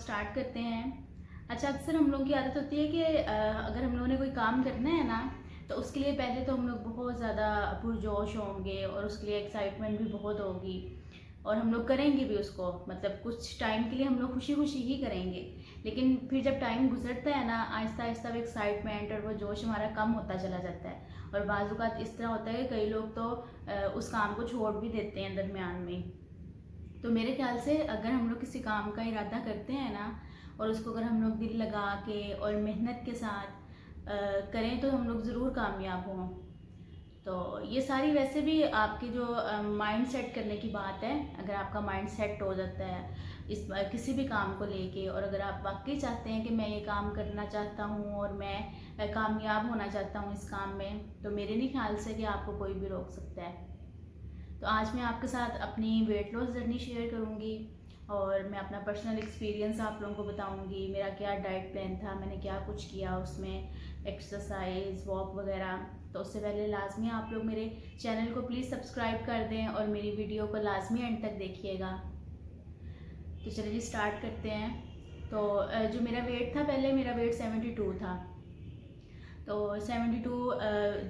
Start करते हैं। अच्छा, अक्सर हम लोगों की आदत होती है कि अगर हम लोगों ने कोई काम करना है ना, तो उसके लिए पहले तो हम लोग बहुत ज़्यादा पुरजोश होंगे और उसके लिए एक्साइटमेंट भी बहुत होगी और हम लोग करेंगे भी उसको। मतलब कुछ टाइम के लिए हम लोग खुशी खुशी ही करेंगे, लेकिन फिर जब टाइम गुजरता है ना, आहिस्ता आहिस्ता वो एक्साइटमेंट और वो जोश हमारा कम होता चला जाता है। और बाज़ औक़ात इस तरह होता है कि कई लोग तो उस काम को छोड़ भी देते हैं दरमियान में। तो मेरे ख्याल से अगर हम लोग किसी काम का इरादा करते हैं ना, और उसको अगर हम लोग दिल लगा के और मेहनत के साथ करें, तो हम लोग ज़रूर कामयाब हों। तो ये सारी वैसे भी आपके जो माइंड सेट करने की बात है। अगर आपका माइंड सेट हो जाता है इस किसी भी काम को लेके, और अगर आप वाकई चाहते हैं कि मैं ये काम करना चाहता हूँ और मैं कामयाब होना चाहता हूँ इस काम में, तो मेरे नहीं ख्याल से कि आपको कोई भी रोक सकता है। तो आज मैं आपके साथ अपनी वेट लॉस जर्नी शेयर करूँगी और मैं अपना पर्सनल एक्सपीरियंस आप लोगों को बताऊँगी। मेरा क्या डाइट प्लान था, मैंने क्या कुछ किया उसमें, एक्सरसाइज, वॉक वगैरह। तो उससे पहले लाजमी आप लोग मेरे चैनल को प्लीज़ सब्सक्राइब कर दें और मेरी वीडियो को लाजमी एंड तक देखिएगा। तो चलिए जी स्टार्ट करते हैं। तो जो मेरा वेट था, पहले मेरा वेट 72 था। तो 72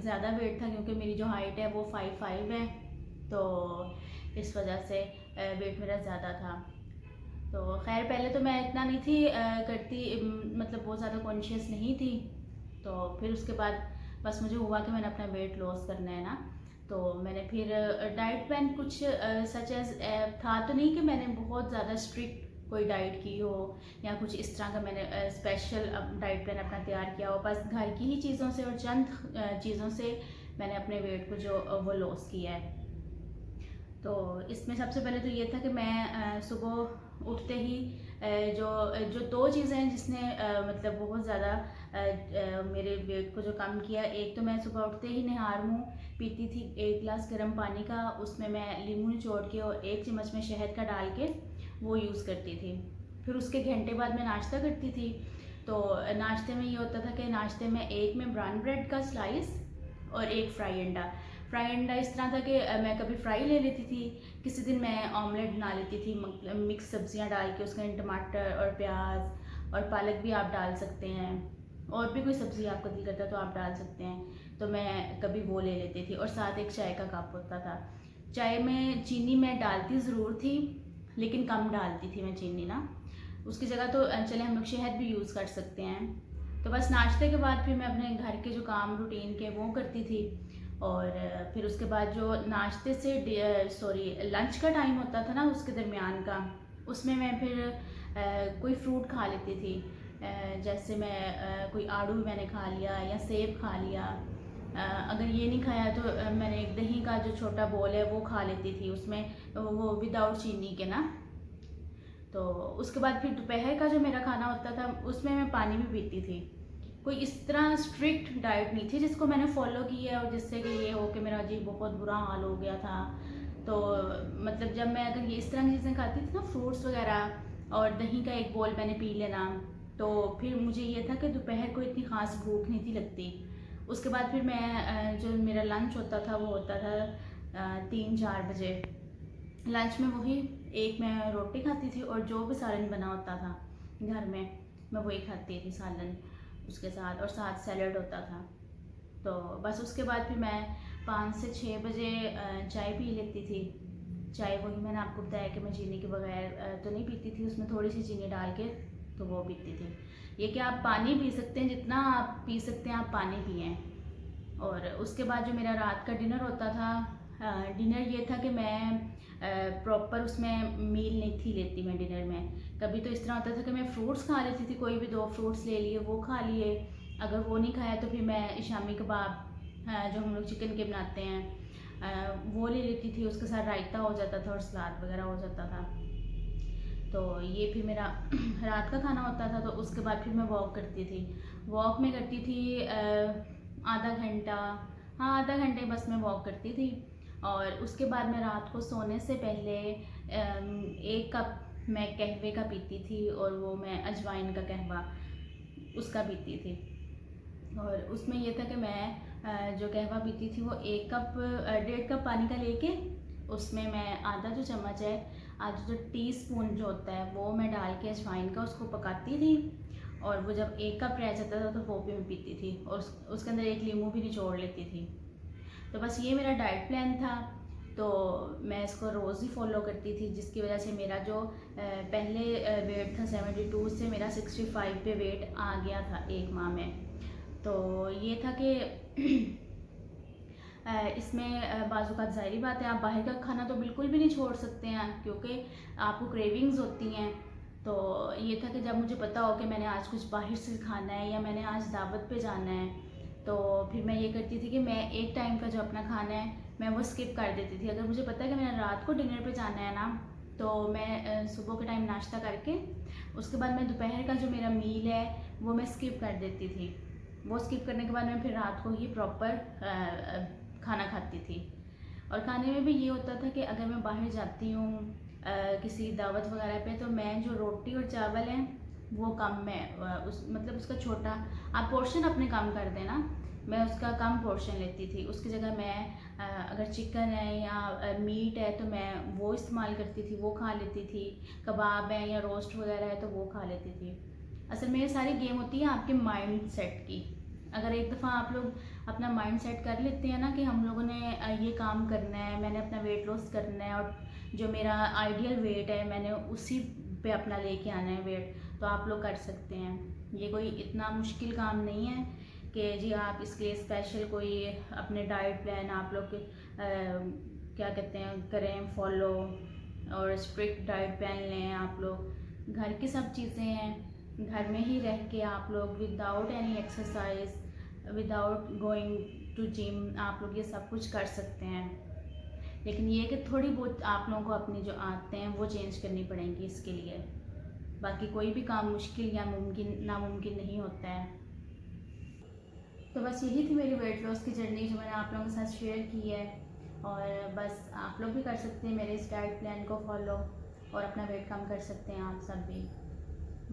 ज़्यादा वेट था क्योंकि मेरी जो हाइट है वो 5'5" है। तो इस वजह से वेट मेरा ज़्यादा था। तो खैर पहले तो मैं इतना नहीं थी करती, मतलब बहुत ज़्यादा कॉन्शियस नहीं थी। तो फिर उसके बाद बस मुझे हुआ कि मैंने अपना वेट लॉस करना है ना, तो मैंने फिर डाइट प्लान कुछ सच एज था तो नहीं कि मैंने बहुत ज़्यादा स्ट्रिक्ट कोई डाइट की हो या कुछ इस तरह का मैंने स्पेशल डाइट प्लान अपना तैयार किया हो। बस घर की ही चीज़ों से और चंद चीज़ों से मैंने अपने वेट को जो वो लॉस किया है। तो इसमें सबसे पहले तो ये था कि मैं सुबह उठते ही जो जो दो चीज़ें हैं जिसने मतलब बहुत ज़्यादा मेरे वेट को जो कम किया। एक तो मैं सुबह उठते ही निहार मुँह पीती थी 1 गिलास गर्म पानी का, उसमें मैं नींबू निचोड़ के और 1 चम्मच में शहद का डाल के वो यूज़ करती थी। फिर उसके घंटे बाद मैं नाश्ता करती थी। तो नाश्ते में ये होता था कि नाश्ते में एक में ब्राउन ब्रेड का स्लाइस और एक फ्राई अंडा। फ्राई अंडा इस तरह था कि मैं कभी फ्राई ले लेती थी, किसी दिन मैं ऑमलेट बना लेती थी मिक्स सब्जियां डाल के, उसके टमाटर और प्याज और पालक भी आप डाल सकते हैं, और भी कोई सब्ज़ी आपका दिल करता है तो आप डाल सकते हैं। तो मैं कभी वो ले लेती थी और साथ एक चाय का कप होता था। चाय में चीनी मैं डालती ज़रूर थी, लेकिन कम डालती थी मैं चीनी ना। उसकी जगह तो चले हम लोग शहद भी यूज़ कर सकते हैं। तो बस नाश्ते के बाद फिर मैं अपने घर के जो काम रूटीन के वो करती थी। और फिर उसके बाद जो नाश्ते से लंच का टाइम होता था ना, उसके दरमियान का, उसमें मैं फिर कोई फ्रूट खा लेती थी। जैसे मैं कोई आड़ू मैंने खा लिया या सेब खा लिया। अगर ये नहीं खाया तो मैंने एक दही का जो छोटा बॉल है वो खा लेती थी, उसमें वो विदाउट चीनी के ना। तो उसके बाद फिर दोपहर का जो मेरा खाना होता था उसमें मैं पानी भी पीती थी। कोई इस तरह स्ट्रिक्ट डाइट नहीं थी जिसको मैंने फॉलो की है और जिससे कि ये हो कि मेरा जी बहुत बुरा हाल हो गया था। तो मतलब जब मैं अगर ये इस तरह की चीज़ें खाती थी ना, फ्रूट्स वगैरह और दही का एक बोल मैंने पी लेना, तो फिर मुझे ये था कि दोपहर को इतनी ख़ास भूख नहीं थी लगती। उसके बाद फिर मैं जो मेरा लंच होता था वो होता था 3-4 बजे। लंच में वही एक मैं रोटी खाती थी और जो भी सालन बना होता था घर में मैं वही खाती थी, सालन उसके साथ, और साथ सैलड होता था। तो बस उसके बाद फिर मैं 5 से 6 बजे चाय पी लेती थी। चाय वही मैंने आपको बताया कि मैं चीनी के बगैर तो नहीं पीती थी, उसमें थोड़ी सी चीनी डाल के तो वो पीती थी। ये कि आप पानी पी सकते हैं, जितना आप पी सकते हैं आप पानी पिएँ। और उसके बाद जो मेरा रात का डिनर होता था, डिनर ये था कि मैं प्रॉपर उसमें मील नहीं थी लेती मैं डिनर में। कभी तो इस तरह होता था कि मैं फ्रूट्स खा लेती थी, कोई भी 2 फ्रूट्स ले लिए वो खा लिए। अगर वो नहीं खाया तो फिर मैं शामी कबाब जो हम लोग चिकन के बनाते हैं वो ले लेती थी, उसके साथ रायता हो जाता था और सलाद वगैरह हो जाता था। तो ये फिर मेरा रात का खाना होता था। तो उसके बाद फिर मैं वॉक करती थी। वॉक में करती थी आधा घंटा, हाँ आधा घंटे बस मैं वॉक करती थी। और उसके बाद मैं रात को सोने से पहले 1 कप मैं कहवे का पीती थी, और वो मैं अजवाइन का कहवा उसका पीती थी। और उसमें ये था कि मैं जो कहवा पीती थी वो 1 कप 1.5 कप पानी का लेके उसमें मैं आधा जो चम्मच है आज जो टीस्पून जो होता है वो मैं डाल के अजवाइन का उसको पकाती थी, और वो जब 1 कप रह जाता था तो वो भी मैं पीती थी, और उसके अंदर 1 नींबू भी निचोड़ लेती थी। तो बस ये मेरा डाइट प्लान था, तो मैं इसको रोज़ ही फॉलो करती थी, जिसकी वजह से मेरा जो पहले वेट था 72 से मेरा 65 पे वेट आ गया था 1 माह में। तो ये था कि इसमें बाज़ औक़ात ज़ाहिरी बात है आप बाहर का खाना तो बिल्कुल भी नहीं छोड़ सकते हैं, क्योंकि आपको क्रेविंग्स होती हैं। तो ये था कि जब मुझे पता हो कि मैंने आज कुछ बाहर से खाना है या मैंने आज दावत पे जाना है, तो फिर मैं ये करती थी कि मैं एक टाइम का जो अपना खाना है मैं वो स्किप कर देती थी। अगर मुझे पता है कि मैंने रात को डिनर पे जाना है ना, तो मैं सुबह के टाइम नाश्ता करके उसके बाद मैं दोपहर का जो मेरा मील है वो मैं स्किप कर देती थी। वो स्किप करने के बाद मैं फिर रात को ही प्रॉपर खाना खाती थी। और खाने में भी ये होता था कि अगर मैं बाहर जाती हूँ किसी दावत वगैरह पे, तो मैं जो रोटी और चावल है वो कम मैं मतलब उसका छोटा, आप पोर्शन अपने कम कर देना, मैं उसका कम पोर्शन लेती थी। उसकी जगह मैं अगर चिकन है या मीट है तो मैं वो इस्तेमाल करती थी, वो खा लेती थी। कबाब है या रोस्ट वगैरह है तो वो खा लेती थी। असल में ये सारी गेम होती है आपके माइंड सेट की। अगर एक दफ़ा आप लोग अपना माइंड सेट कर लेते हैं ना कि हम लोगों ने ये काम करना है, मैंने अपना वेट लॉस करना है और जो मेरा आइडियल वेट है मैंने उसी पे अपना लेके आना है वेट, तो आप लोग कर सकते हैं। ये कोई इतना मुश्किल काम नहीं है कि जी आप इसके लिए स्पेशल कोई अपने डाइट प्लान आप लोग क्या कहते हैं करें फॉलो, और स्ट्रिक्ट डाइट प्लान लें। आप लोग घर की सब चीज़ें हैं, घर में ही रह के आप लोग without any exercise, without going to gym आप लोग ये सब कुछ कर सकते हैं। लेकिन ये कि थोड़ी बहुत आप लोगों को अपनी जो आदतें हैं वो चेंज करनी पड़ेंगी इसके लिए। बाकी कोई भी काम मुश्किल या नामुमकिन नहीं होता है। तो बस यही थी मेरी वेट लॉस की जर्नी जो मैंने आप लोगों के साथ शेयर की है। और बस आप लोग भी कर सकते हैं मेरे इस डाइट प्लान को फॉलो, और अपना वेट कम कर सकते हैं आप सब भी।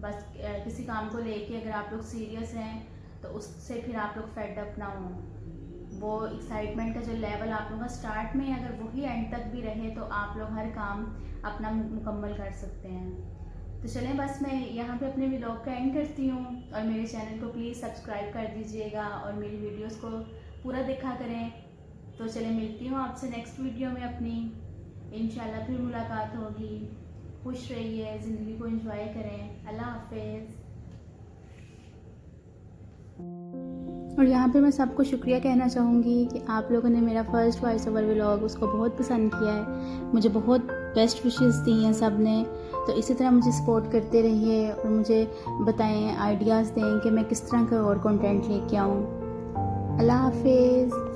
बस किसी काम को लेके अगर आप लोग सीरियस हैं तो उससे फिर आप लोग फेड अप ना हो। वो एक्साइटमेंट का जो लेवल आप लोगों का स्टार्ट में है, अगर वही एंड तक भी रहे तो आप लोग हर काम अपना मुकम्मल कर सकते हैं। तो चलें बस मैं यहाँ पे अपने व्लॉग का एंड करती हूँ, और मेरे चैनल को प्लीज़ सब्सक्राइब कर दीजिएगा और मेरी वीडियोस को पूरा देखा करें। तो चलें मिलती हूँ आपसे नेक्स्ट वीडियो में अपनी, इंशाल्लाह फिर मुलाकात होगी। खुश रहिए, ज़िंदगी को एंजॉय करें। अल्लाह हाफिज़। और यहाँ पे मैं सबको शुक्रिया कहना चाहूँगी कि आप लोगों ने मेरा फर्स्ट वॉइस ओवर व्लॉग उसको बहुत पसंद किया है, मुझे बहुत बेस्ट विशेस दी हैं सब ने। तो इसी तरह मुझे सपोर्ट करते रहिए और मुझे बताएं, आइडियाज़ दें कि मैं किस तरह का और कंटेंट लेके आऊँ। अल्लाह हाफिज़।